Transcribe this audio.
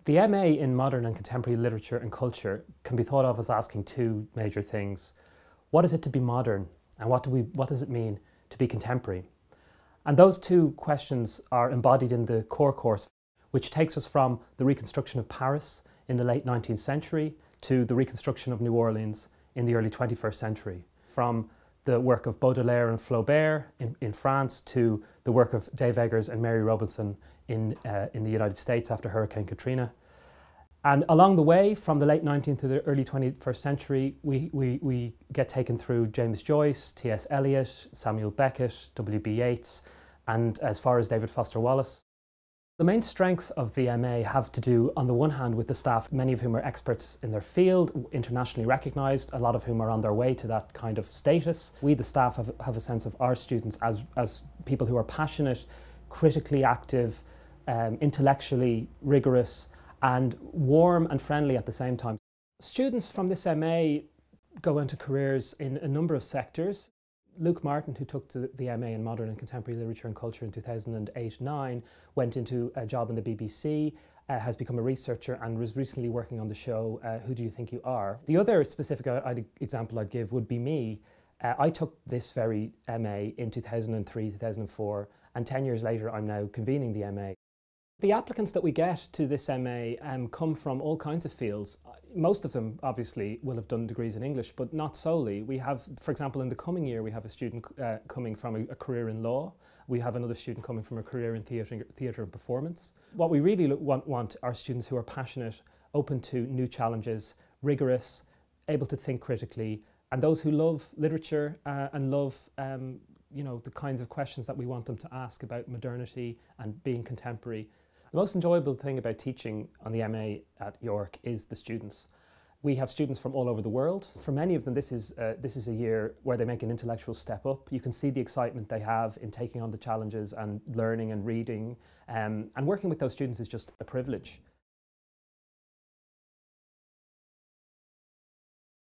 The MA in Modern and Contemporary Literature and Culture can be thought of as asking two major things. What is it to be modern, and what does it mean to be contemporary? And those two questions are embodied in the core course, which takes us from the reconstruction of Paris in the late 19th century to the reconstruction of New Orleans in the early 21st century. From the work of Baudelaire and Flaubert in France to the work of Dave Eggers and Mary Robinson in the United States after Hurricane Katrina. And along the way, from the late 19th to the early 21st century, we get taken through James Joyce, T.S. Eliot, Samuel Beckett, W.B. Yeats, and as far as David Foster Wallace. The main strengths of the MA have to do, on the one hand, with the staff, many of whom are experts in their field, internationally recognised, a lot of whom are on their way to that kind of status. We, the staff, have a sense of our students as people who are passionate, critically active, intellectually rigorous, and warm and friendly at the same time. Students from this MA go into careers in a number of sectors. Luke Martin, who took the MA in Modern and Contemporary Literature and Culture in 2008-09, went into a job in the BBC, has become a researcher and was recently working on the show Who Do You Think You Are? The other specific example I'd give would be me. I took this very MA in 2003, 2004, and 10 years later I'm now convening the MA. The applicants that we get to this MA come from all kinds of fields. Most of them obviously will have done degrees in English, but not solely. We have, for example, in the coming year, we have a student coming from a career in law. We have another student coming from a career in theatre and performance. What we really want are students who are passionate, open to new challenges, rigorous, able to think critically, and those who love literature and love the kinds of questions that we want them to ask about modernity and being contemporary. The most enjoyable thing about teaching on the MA at York is the students. We have students from all over the world. For many of them, this is a year where they make an intellectual step up. You can see the excitement they have in taking on the challenges and learning and reading. And working with those students is just a privilege.